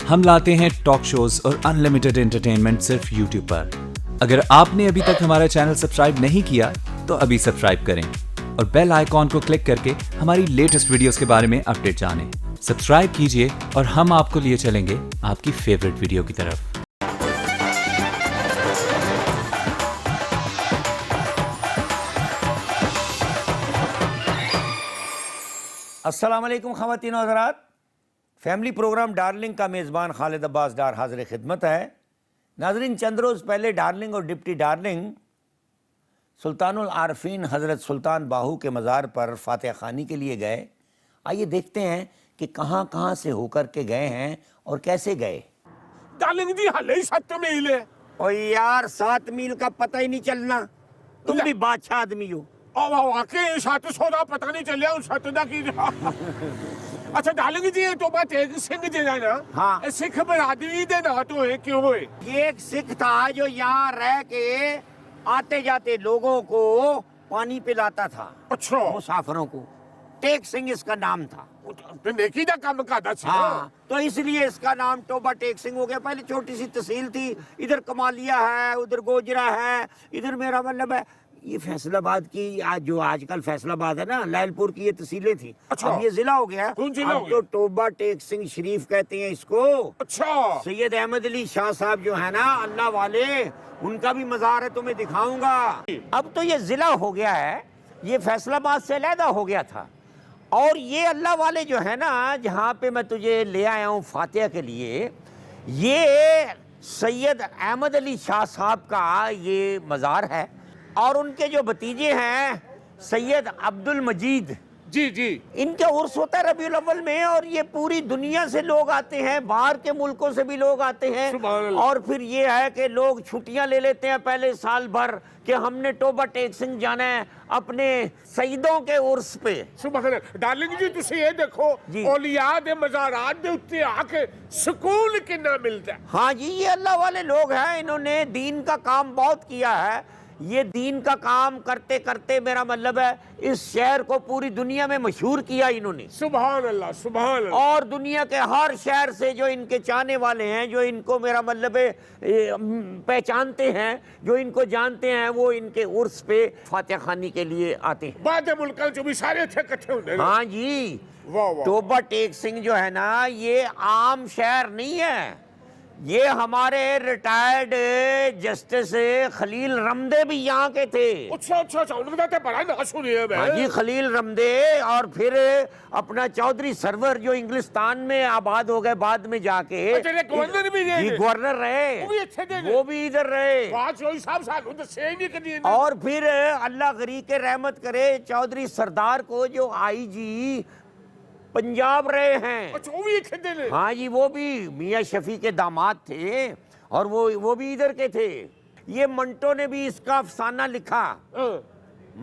ہم لاتے ہیں ٹاک شوز اور انلمیٹڈ انٹرٹینمنٹ صرف یوٹیوب پر۔ اگر آپ نے ابھی تک ہمارا چینل سبسکرائب نہیں کیا تو ابھی سبسکرائب کریں اور بیل آئیکن کو کلک کر کے ہماری لیٹسٹ ویڈیوز کے بارے میں اپڈیٹ جانیں۔ سبسکرائب کیجئے اور ہم آپ کو لیے چلیں گے آپ کی فیوریٹ ویڈیو کی طرف۔ السلام علیکم خواتین و حضرات، فیملی پروگرام ڈارلنگ کا میزبان خالد عباس ڈار حاضر خدمت ہے۔ ناظرین، چند روز پہلے ڈارلنگ اور ڈپٹی ڈارلنگ سلطان العارفین حضرت سلطان باہو کے مزار پر فاتحہ خوانی کے لیے گئے۔ آئیے دیکھتے ہیں کہ کہاں کہاں سے ہو کر کے گئے ہیں اور کیسے گئے۔ ڈارلنگ جی ہلے 7 میل ہے۔ او یار 7 میل کا پتہ ہی نہیں چلنا، تم بھی بادشاہ آدمی ہو۔ واقعی 700 دا پتہ نہیں چلیا، 7 دا کی اچھا ڈارلنگ جی یہ تو بات ایک سنگھ جی ہے نا، ہاں، سکھ برادری دے نا تو ہے کیوں ہوئے؟ یہ ایک سکھ تھا جو یہاں رہ کے آتے جاتے لوگوں کو پانی پلاتا تھا، اچھا مسافروں کو۔ ٹیک سنگھ اس کا نام تھا۔ نیکی دا کام کرتا سی۔ ہاں، تو اس لیے اس کا نام ٹوبا ٹیک سنگھ ہو گیا۔ پہلے چھوٹی سی تحصیل تھی، ادھر کمالیہ ہے، ادھر گوجرا ہے، ادھر میرا مطلب ہے یہ فیصل آباد کی جو آج کل فیصل آباد ہے نا، لائل پور کی یہ تحصیلیں تھی، اب یہ ضلع ہو گیا۔ اب تو ٹوبا ٹیک سنگھ شریف کہتے ہیں اس کو۔ اچھا سید احمد علی شاہ صاحب جو ہے نا اللہ والے، ان کا بھی مزار ہے، تمہیں دکھاؤں گا۔ اب تو یہ ضلع ہو گیا ہے، یہ فیصل آباد سے علیحدہ ہو گیا تھا۔ اور یہ اللہ والے جو ہے نا، جہاں پہ میں تجھے لے آیا ہوں فاتحہ کے لیے، یہ سید احمد علی شاہ صاحب کا یہ مزار ہے۔ اور ان کے جو بھتیجے ہیں سید عبد المجید، جی جی، ان کا عرس ہوتا ہے ربیع الاول میں، اور یہ پوری دنیا سے لوگ آتے ہیں، باہر کے ملکوں سے بھی لوگ آتے ہیں۔ اور پھر یہ ہے کہ لوگ چھٹیاں لے لیتے ہیں پہلے سال بھر کہ ہم نے ٹوبا ٹیک سنگھ جانا ہے اپنے سیدوں کے عرس پہ۔ سبحان اللہ۔ ڈارلنگ جی تسی یہ دیکھو، اولیاء دے مزارات دے اتے آ کے سکون کتنا ملتا ہے۔ ہاں جی، یہ اللہ والے لوگ ہیں، انہوں نے دین کا کام بہت کیا ہے۔ یہ دین کا کام کرتے کرتے میرا مطلب ہے اس شہر کو پوری دنیا میں مشہور کیا انہوں نے۔ سبحان اللہ سبحان اللہ۔ اور دنیا کے ہر شہر سے جو ان کے چاہنے والے ہیں، جو ان کو میرا مطلب پہچانتے ہیں، جو ان کو جانتے ہیں، وہ ان کے عرس پہ فاتحہ خوانی کے لیے آتے ہیں۔ بعد ملکوں جو بھی سارے تھے کٹھے ہوتے ہیں۔ ہاں جی، واہ واہ۔ ٹوبا ٹیک سنگھ جو ہے نا، یہ عام شہر نہیں ہے، یہ ہمارے ریٹائرڈ جسٹس خلیل رمدے بھی یہاں کے تھے۔ اچھا اچھا اچھا، ان کا تو بڑا نام سنی ہے میں۔ ہاں جی، خلیل رمدے، اور پھر اپنا چودھری سرور جو انگلستان میں آباد ہو گئے بعد میں جا کے، گورنر بھی جی گورنر رہے، وہ بھی ادھر رہے۔ اور پھر اللہ غریق رحمت کرے، چودھری سردار کو جو آئی جی پنجاب رہے ہیں۔ ہاں جی، وہ بھی میاں شفیع کے داماد تھے، اور وہ بھی ادھر کے تھے۔ یہ منٹو نے بھی اس کا افسانہ لکھا،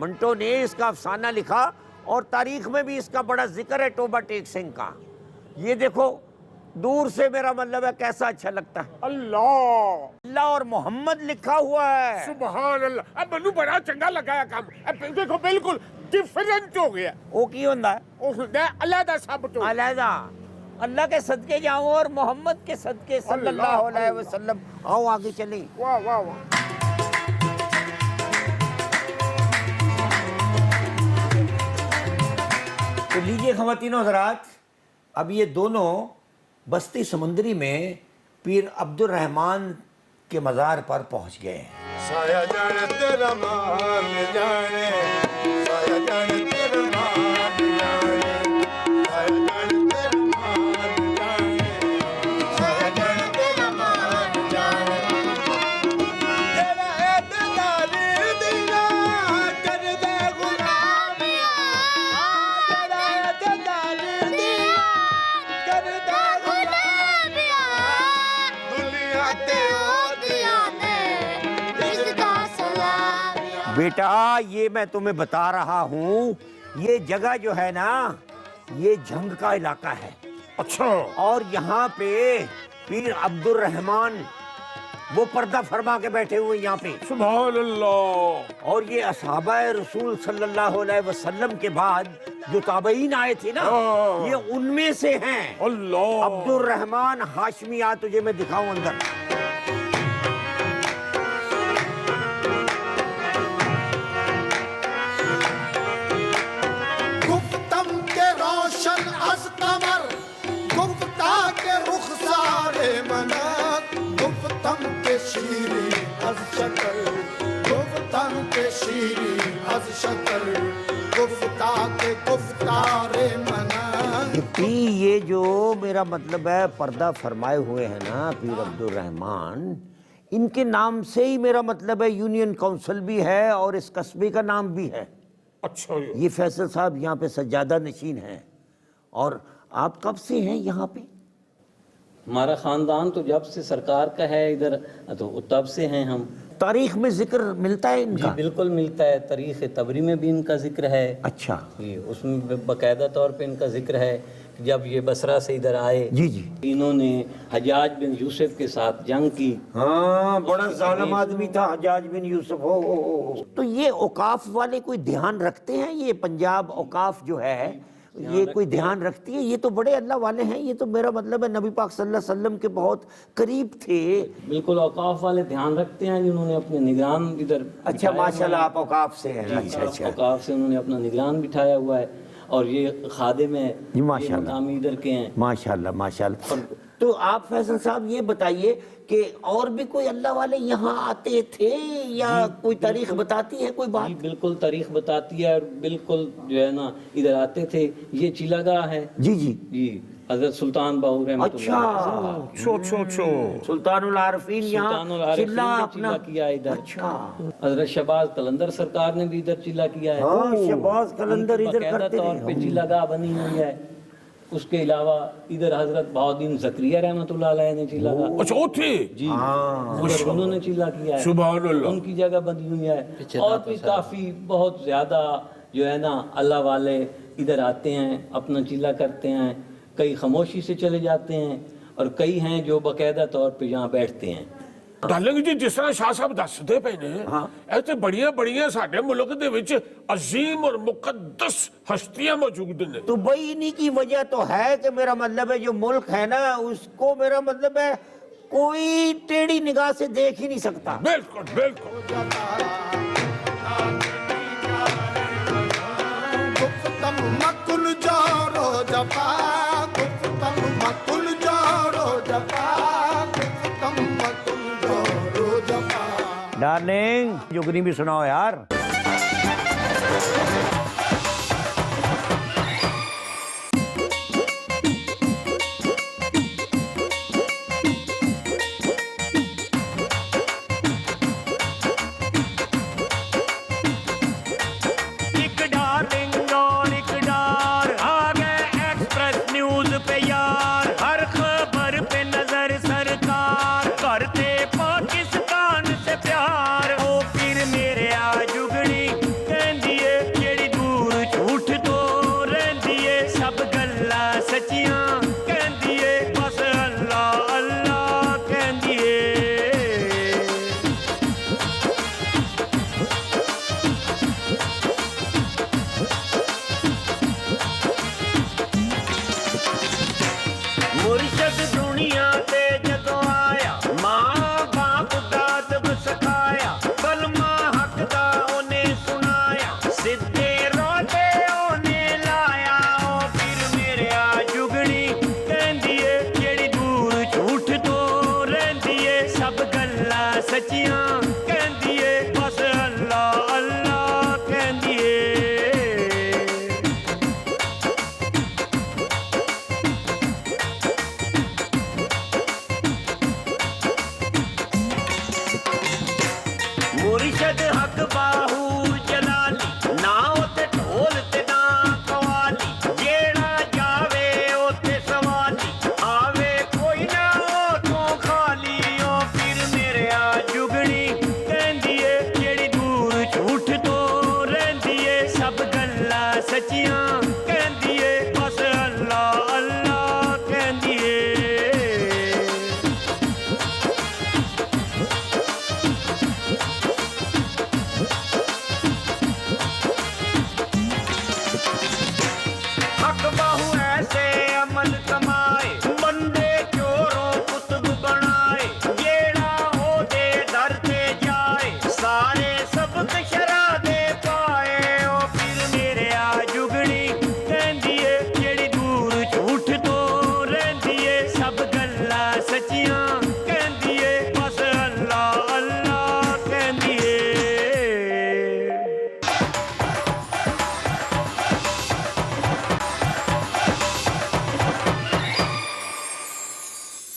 منٹو نے اس کا افسانہ لکھا، اور تاریخ میں بھی اس کا بڑا ذکر ہے ٹوبا ٹیک سنگھ کا۔ یہ دیکھو دور سے میرا مطلب ہے کیسا اچھا لگتا ہے۔ اللہ اللہ اور محمد لکھا ہوا ہے۔ سبحان اللہ۔ اب منو بڑا چنگا لگا ہے کام، اب دیکھو بالکل ڈیفرنٹ ہو گیا۔ وہ کی ہوندہ ہے؟ اللہ دا سب تو علیحدہ اللہ کے صدقے جاؤں اور محمد کے صدقے صلی اللہ علیہ وسلم۔ آؤ آگے چلیں۔ واہ واہ واہ۔ تو لیجئے خواتین و حضرات، اب یہ دونوں بستی سمندری میں پیر عبد الرحمن کے مزار پر پہنچ گئے ہیں۔ سایہ جانے تیرا مان جانے، سایہ جانے تیرا مان جانے، سایہ جانے تیرا مان جانے، سایہ جانے تیرا مان جانے۔ تیرا اعتدال دیا کر دے غلامیاں، تیرا اعتدال دیا کر دے غلامیاں، دنیا تے ہوتیاں نے جس کا سلامیاں۔ بیٹا یہ میں تمہیں بتا رہا ہوں، یہ جگہ جو ہے نا، یہ جھنگ کا علاقہ ہے۔ اچھا، اور یہاں پہ پیر عبد الرحمن وہ پردہ فرما کے بیٹھے ہوئے یہاں پہ۔ سبحان اللہ۔ اور یہ اصحابہ رسول صلی اللہ علیہ وسلم کے بعد جو تابعین آئے تھے نا یہ ان میں سے ہیں. اللہ عبد الرحمن ہاشمی آ تجھے میں دکھاؤں اندر. گفتم کے روشن از قمر گفتہ کے رخسار منت گفتم کے شیریں از شکر گفتم کے شیریں از شکر گفتہ کے گفتار منت. یہ جو میرا مطلب ہے پردہ فرمائے ہوئے ہیں نا پیر عبد الرحمن, ان کے نام سے ہی میرا مطلب ہے یونین کونسل بھی ہے اور اس قصبے کا نام بھی ہے. اچھا یہ فیصل صاحب یہاں پہ سجادہ نشین ہیں. اور آپ کب سے ہیں یہاں پہ؟ ہمارا خاندان تو جب سے سرکار کا ہے ادھر تو تب سے ہیں ہم. تاریخ میں ذکر ملتا ہے ان جی کا؟ بالکل ملتا ہے, تاریخ تبری میں بھی ان کا ذکر ہے. اچھا جی اس میں باقاعدہ طور پہ ان کا ذکر ہے کہ جب یہ بصرہ سے ادھر آئے جی جی انہوں نے حجاج بن یوسف کے ساتھ جنگ کی. ہاں بڑا ظالم آدمی تھا حجاج بن یوسف. ہو تو یہ اوقاف والے کوئی دھیان رکھتے ہیں؟ یہ پنجاب اوقاف جو ہے یہ کوئی دھیان رکھتی ہے؟ یہ تو بڑے اللہ والے ہیں. یہ تو میرا مطلب ہے نبی پاک صلی اللہ علیہ وسلم کے بہت قریب تھے. بالکل اوقاف والے دھیان رکھتے ہیں, انہوں نے اپنے نگران ادھر. اچھا ماشاءاللہ آپ اوقاف سے ہیں. اچھا اچھا اوقاف سے انہوں نے اپنا نگران بٹھایا ہوا ہے اور یہ خادم ہے, جی ماشاءاللہ مقامی ادھر کے ہیں. ماشاءاللہ ماشاءاللہ. تو آپ فیصل صاحب یہ بتائیے کہ اور بھی کوئی اللہ والے یہاں آتے تھے یا کوئی تاریخ بتاتی ہے کوئی جی بات؟ بالکل تاریخ بتاتی ہے اور بالکل جو ہے نا ادھر آتے تھے. یہ چیلا گاہ ہے. جی جی جی حضرت سلطان باہو رحمۃ اللہ علیہ. اچھا سلطان العارفین یہاں سلطان العارفین چلا نے اپنا چیلا کیا ادھر. اچھا حضرت شہباز قلندر سرکار نے بھی ادھر چیلا کیا ہے. ہاں شہباز قلندر ادھر باقاعدہ کرتے طور پہ چیلا گاہ بنی ہوئی ہے. اس کے علاوہ ادھر حضرت بہاؤدین زکریا رحمۃ اللہ علیہ نے چیلا گاہ. اچھا اوتھے جی ادھر انہوں نے چیلا کیا ہے. سبحان اللہ. ان کی جگہ بنی ہوئی ہے. اور بھی کافی بہت زیادہ جو ہے نا اللہ والے ادھر آتے ہیں, اپنا چیلا کرتے ہیں. کئی خاموشی سے چلے جاتے ہیں اور کئی ہیں جو باقاعدہ طور پہ یہاں بیٹھتے ہیں. ڈالنگ جی جس طرح شاہ صاحب دستے پے نے ایسے بڑیاں ساڈے ملک دے وچ عظیم اور مقدس ہستیاں موجود نے. تو بھائی انہی کی وجہ تو ہے کہ میرا مطلب ہے جو ملک ہے نا اس کو میرا مطلب ہے کوئی ٹیڑھی نگاہ سے دیکھ ہی نہیں سکتا. بالکل بالکل. گفتم مکن جارو جفا گفتم مکن جارو جفا گفتم مکن جارو جفا. ڈارلنگ جگنی بھی سناؤ یار.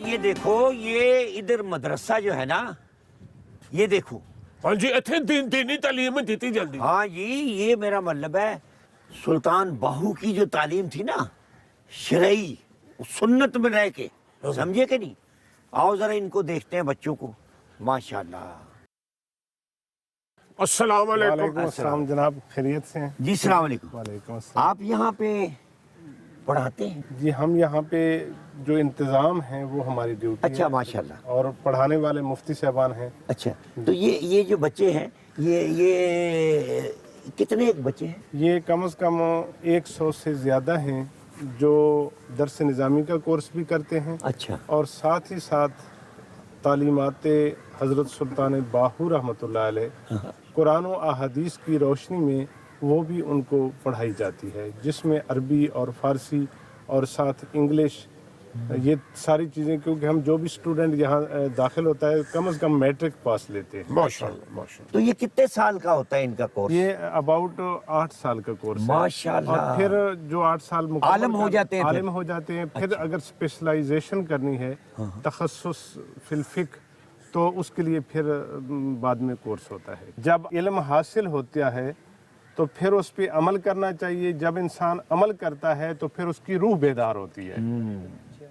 یہ دیکھو یہ ادھر مدرسہ جو ہے نا یہ دیکھو ہاں جی اتنے دینی تعلیم دیتی جلدی ہاں جی یہ میرا مطلب ہے سلطان باہو کی جو تعلیم تھی نا شرعی سنت میں رہ کے سمجھے کہ نہیں آؤ ذرا ان کو دیکھتے ہیں بچوں کو ماشاءاللہ السلام علیکم وعلیکم السلام جناب خیریت سے ہیں جی السلام علیکم وعلیکم السلام آپ یہاں پہ پڑھاتے ہیں جی ہم یہاں پہ جو انتظام ہیں وہ ہماری ڈیوٹی اچھا ہے ماشاءاللہ اور پڑھانے والے مفتی صاحبان ہیں اچھا تو یہ جو بچے ہیں یہ کتنے ایک بچے ہیں یہ کم از کم 100 سے زیادہ ہیں جو درس نظامی کا کورس بھی کرتے ہیں اچھا اور ساتھ ہی ساتھ تعلیمات حضرت سلطان باہو رحمۃ اللہ علیہ قرآن و احادیث کی روشنی میں وہ بھی ان کو پڑھائی جاتی ہے جس میں عربی اور فارسی اور ساتھ انگلش یہ ساری چیزیں کیونکہ ہم جو بھی اسٹوڈنٹ یہاں داخل ہوتا ہے کم از کم میٹرک پاس لیتے ہیں ماشاءاللہ ماشاءاللہ تو یہ کتنے سال کا ہوتا ہے ان کا کورس یہ اباؤٹ 8 سال کا کورس ہے ماشاءاللہ اور پھر جو 8 سال مکمل عالم ہو جاتے ہیں پھر؟ عالم ہو جاتے ہیں پھر اگر اسپیشلائزیشن کرنی ہے تخصص فی الفقہ تو اس کے لیے پھر بعد میں کورس ہوتا ہے جب علم حاصل ہوتا ہے تو پھر اس پہ عمل کرنا چاہیے جب انسان عمل کرتا ہے تو پھر اس کی روح بیدار ہوتی ہے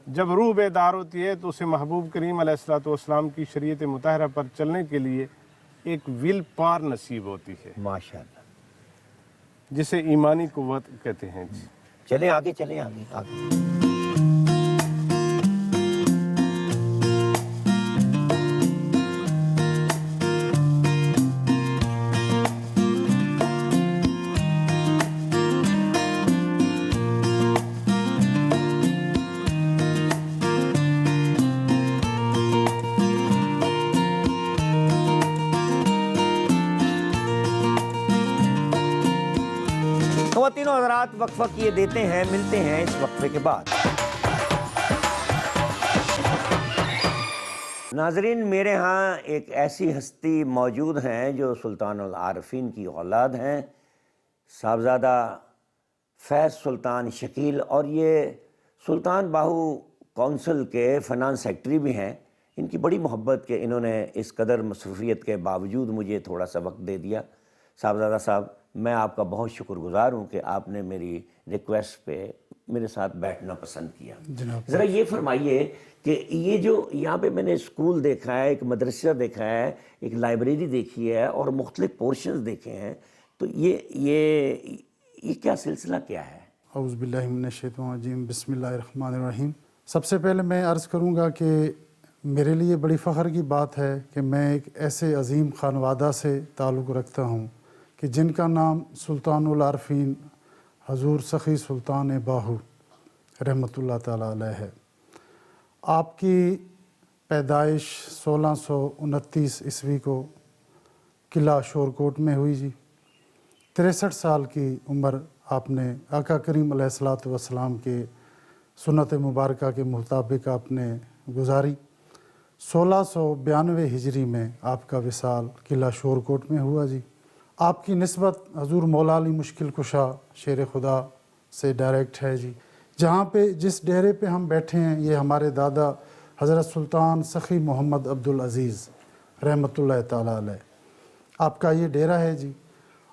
جب روح بیدار ہوتی ہے تو اسے محبوب کریم علیہ الصلوۃ والسلام کی شریعت مطہرہ پر چلنے کے لیے ایک ول پار نصیب ہوتی ہے ماشاءاللہ جسے ایمانی قوت کہتے ہیں جی چلیں آگے چلیں آگے آگے خواتین و حضرات وقفہ کیے دیتے ہیں ملتے ہیں اس وقفے کے بعد ناظرین میرے ہاں ایک ایسی ہستی موجود ہیں جو سلطان العارفین کی اولاد ہیں صاحبزادہ فیض سلطان شکیل اور یہ سلطان باہو کونسل کے فنانس سیکٹری بھی ہیں ان کی بڑی محبت کہ انہوں نے اس قدر مصروفیت کے باوجود مجھے تھوڑا سا وقت دے دیا صاحبزادہ صاحب میں آپ کا بہت شکر گزار ہوں کہ آپ نے میری ریکویسٹ پہ میرے ساتھ بیٹھنا پسند کیا ذرا یہ فرمائیے کہ یہ جو یہاں پہ میں نے اسکول دیکھا ہے ایک مدرسہ دیکھا ہے ایک لائبریری دیکھی ہے اور مختلف پورشنز دیکھے ہیں تو یہ کیا سلسلہ کیا ہے اعوذ باللہ من الشیطان الرجیم بسم اللہ الرحمن الرحیم سب سے پہلے میں عرض کروں گا کہ میرے لیے بڑی فخر کی بات ہے کہ میں ایک ایسے عظیم خانوادہ سے تعلق رکھتا ہوں کہ جن کا نام سلطان العارفین حضور سخی سلطان باہو رحمۃ اللہ تعالیٰ علیہ ہے آپ کی پیدائش 1629 عیسوی کو قلعہ شورکوٹ میں ہوئی جی 63 سال کی عمر آپ نے آقا کریم علیہ الصلوۃ والسلام کے سنت مبارکہ کے مطابق آپ نے گزاری 1692 ہجری میں آپ کا وصال قلعہ شورکوٹ میں ہوا جی آپ کی نسبت حضور مولا علی مشکل کشا شیر خدا سے ڈائریکٹ ہے جی جہاں پہ جس ڈیرے پہ ہم بیٹھے ہیں یہ ہمارے دادا حضرت سلطان سخی محمد عبدالعزیز رحمۃ اللہ تعالیٰ علیہ آپ کا یہ ڈیرہ ہے جی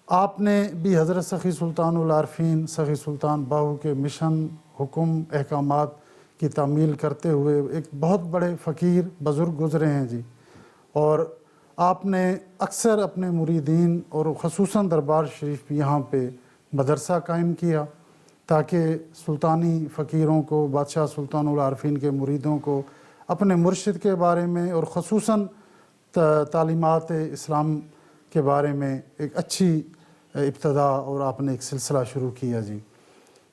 آپ نے بھی حضرت سخی سلطان العارفین سخی سلطان باہو کے مشن حکم احکامات کی تعمیل کرتے ہوئے ایک بہت بڑے فقیر بزرگ گزرے ہیں جی اور آپ نے اکثر اپنے مریدین اور خصوصاً دربار شریف یہاں پہ مدرسہ قائم کیا تاکہ سلطانی فقیروں کو بادشاہ سلطان العارفین کے مریدوں کو اپنے مرشد کے بارے میں اور خصوصاً تعلیمات اسلام کے بارے میں ایک اچھی ابتدا اور آپ نے ایک سلسلہ شروع کیا جی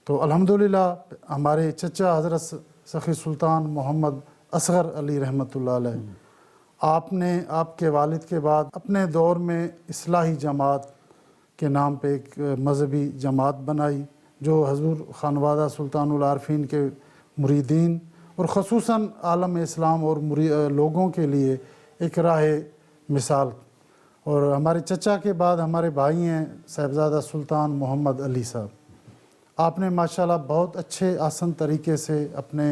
تو الحمدللہ ہمارے چچا حضرت سخی سلطان محمد اصغر علی رحمۃ اللہ علیہ آپ نے آپ کے والد کے بعد اپنے دور میں اصلاحی جماعت کے نام پہ ایک مذہبی جماعت بنائی جو حضور خانوادہ سلطان العارفین کے مریدین اور خصوصاً عالم اسلام اور لوگوں کے لیے ایک راہ مثال اور ہمارے چچا کے بعد ہمارے بھائی ہیں صاحبزادہ سلطان محمد علی صاحب آپ نے ماشاءاللہ بہت اچھے آسن طریقے سے اپنے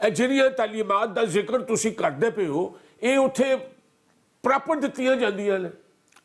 ਇਹ ਜਿਹੜੀਆਂ ਤਾਲੀਮਾਤ ਦਾ ਜ਼ਿਕਰ ਤੁਸੀਂ ਕਰਦੇ ਪਏ ਹੋ, ਇਹ ਉੱਥੇ ਪ੍ਰਾਪਰ ਦਿੱਤੀਆਂ ਜਾਂਦੀਆਂ ਨੇ?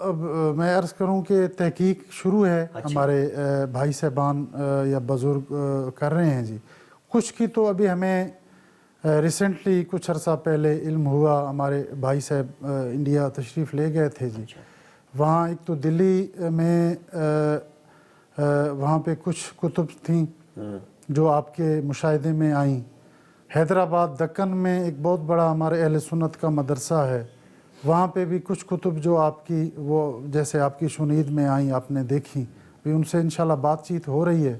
اب میں عرض کروں کہ تحقیق شروع ہے، ہمارے بھائی صاحبان یا بزرگ کر رہے ہیں جی. کچھ کی تو ابھی ہمیں ریسنٹلی کچھ عرصہ پہلے علم ہوا، ہمارے بھائی صاحب انڈیا تشریف لے گئے تھے جی. وہاں ایک تو دلی میں وہاں پہ کچھ کتب تھیں جو آپ کے مشاہدے میں آئیں. حیدرآباد دکن میں ایک بہت بڑا ہمارے اہل سنت کا مدرسہ ہے، وہاں پہ بھی کچھ کتب جو آپ کی وہ جیسے آپ کی شنید میں آئیں آپ نے دیکھی، بھی ان سے انشاءاللہ بات چیت ہو رہی ہے.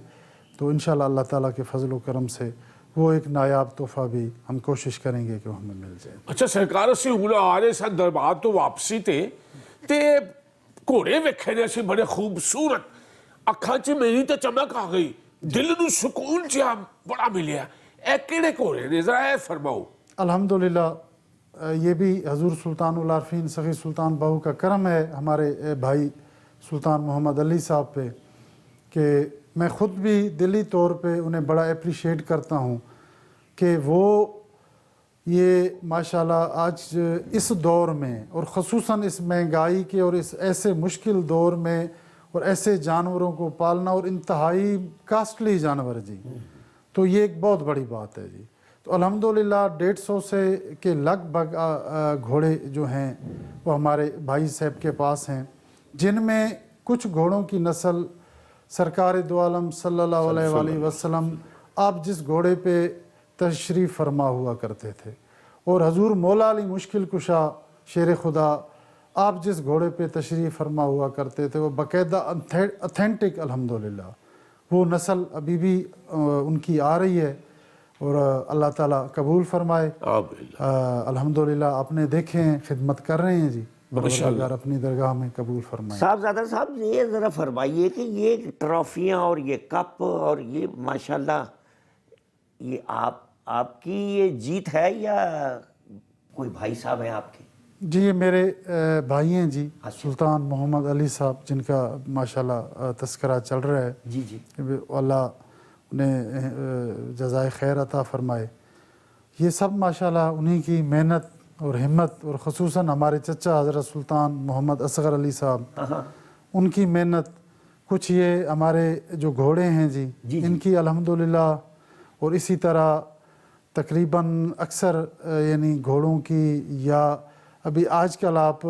تو انشاءاللہ اللہ تعالیٰ کے فضل و کرم سے وہ ایک نایاب تحفہ بھی ہم کوشش کریں گے کہ وہ ہمیں مل جائے. ਅੱਛਾ ਸਰਕਾਰ ਅਸੀਂ ਹੁਣ ਆ ਰਹੇ ਸਾਂ ਦਰਬਾਰ ਤੋਂ ਵਾਪਸੀ ਤੇ ਘੋੜੇ ਵੇਖੇ ਨੇ ਅਸੀਂ ਬੜੇ ਖੂਬਸੂਰਤ, ਅੱਖਾਂ 'ਚ ਮੇਰੀ ਤਾਂ ਚਮਕ ਆ ਗਈ, ਦਿਲ ਨੂੰ ਸਕੂਨ ਜਿਹਾ ਬੜਾ ਮਿਲਿਆ. ਇਹ ਕਿਹੜੇ ਘੋੜੇ ਨੇ ਜ਼ਰਾ ਇਹ ਫਰਮਾਓ. الحمدللہ یہ بھی حضور سلطان العارفین سخی سلطان بہو کا کرم ہے ہمارے بھائی سلطان محمد علی صاحب پہ، کہ میں خود بھی دلی طور پہ انہیں بڑا اپریشیٹ کرتا ہوں کہ وہ یہ ماشاءاللہ آج اس دور میں اور خصوصاً اس مہنگائی کے اور اس ایسے مشکل دور میں اور ایسے جانوروں کو پالنا، اور انتہائی کاسٹلی جانور جی، تو یہ ایک بہت بڑی بات ہے جی. تو الحمدللہ 150 سے کے لگ بھگ گھوڑے جو ہیں وہ ہمارے بھائی صاحب کے پاس ہیں، جن میں کچھ گھوڑوں کی نسل سرکار دو عالم صلی اللہ علیہ وآلہ وسلم آپ جس گھوڑے پہ تشریف فرما ہوا کرتے تھے، اور حضور مولا علی مشکل کشا شیر خدا آپ جس گھوڑے پہ تشریف فرما ہوا کرتے تھے، وہ باقاعدہ اتھینٹک الحمدللہ وہ نسل ابھی بھی ان کی آ رہی ہے، اور اللہ تعالیٰ قبول فرمائے. الحمدللہ اپنے دیکھیں خدمت کر رہے ہیں جی، پروردگار اپنی درگاہ میں قبول فرمائے. صاحبزادہ صاحب یہ ذرا فرمائیے کہ یہ ٹرافیاں اور یہ کپ اور یہ ماشاءاللہ یہ آپ کی یہ جیت ہے یا کوئی بھائی صاحب ہیں آپ کے؟ جی یہ میرے بھائی ہیں جی، سلطان محمد علی صاحب جن کا ماشاءاللہ تذکرہ چل رہا ہے. جی جی. اللہ انہیں جزائے خیر عطا فرمائے. یہ سب ماشاءاللہ انہی کی محنت اور ہمت، اور خصوصاً ہمارے چچا حضرت سلطان محمد اصغر علی صاحب ان کی محنت. کچھ یہ ہمارے جو گھوڑے ہیں جی ان کی الحمدللہ، اور اسی طرح تقریباً اکثر یعنی گھوڑوں کی، یا ابھی آج کل آپ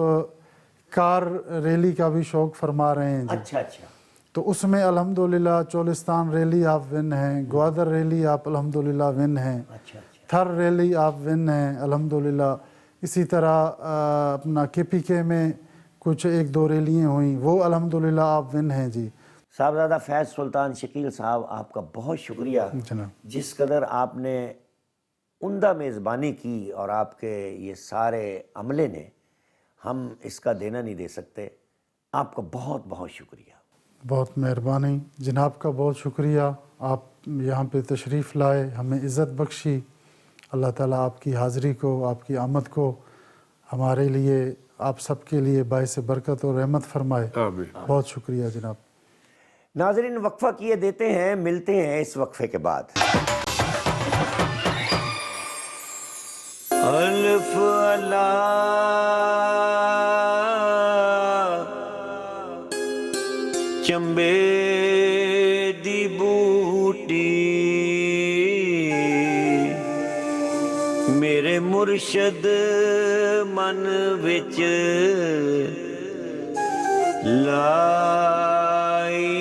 کار ریلی کا بھی شوق فرما رہے ہیں جی. اچھا اچھا. تو اس میں الحمدللہ چولستان ریلی آپ ون ہیں، گوادر ریلی آپ الحمدللہ ون ہیں، تھر ریلی آپ ون ہیں الحمدللہ. اسی طرح اپنا KPK میں کچھ 1-2 ریلیاں ہوئیں، وہ الحمدللہ آپ ون ہیں جی. صاحبزادہ فیض سلطان شکیل صاحب آپ کا بہت شکریہ، جس قدر آپ نے عمدہ میزبانی کی، اور آپ کے یہ سارے عملے نے ہم اس کا دینا نہیں دے سکتے. آپ کا بہت بہت شکریہ. بہت مہربانی جناب کا، بہت شکریہ. آپ یہاں پہ تشریف لائے، ہمیں عزت بخشی. اللہ تعالیٰ آپ کی حاضری کو، آپ کی آمد کو ہمارے لیے، آپ سب کے لیے باعث برکت اور رحمت فرمائے. بہت شکریہ جناب. ناظرین وقفہ کیے دیتے ہیں، ملتے ہیں اس وقفے کے بعد. الف چمبے دی بوٹی میرے مرشد من وچ لائی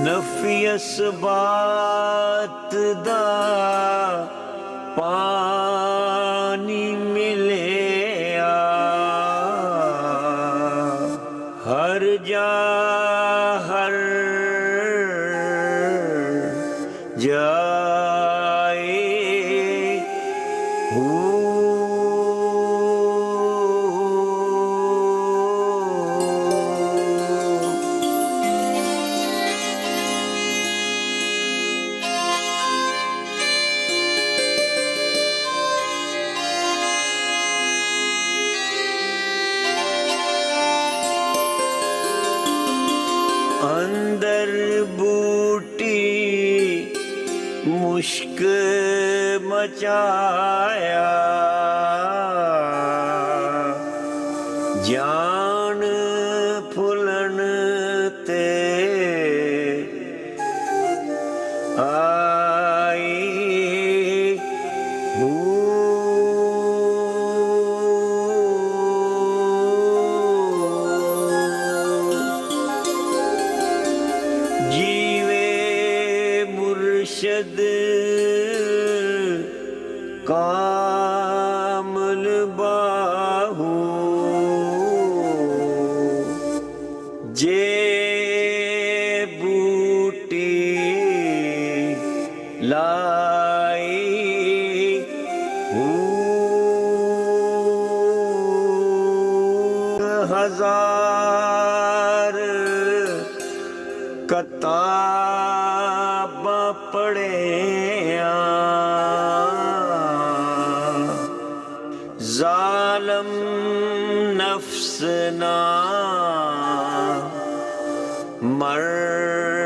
نفی اسبات دا پانی ملیا ہر جا ہر جائے مشک مچایا جان پھلن تے آئی مرشد کامل باہو جے بوٹی لائی ہزار کتاب پڑھیاں ظالم نفس نہ مر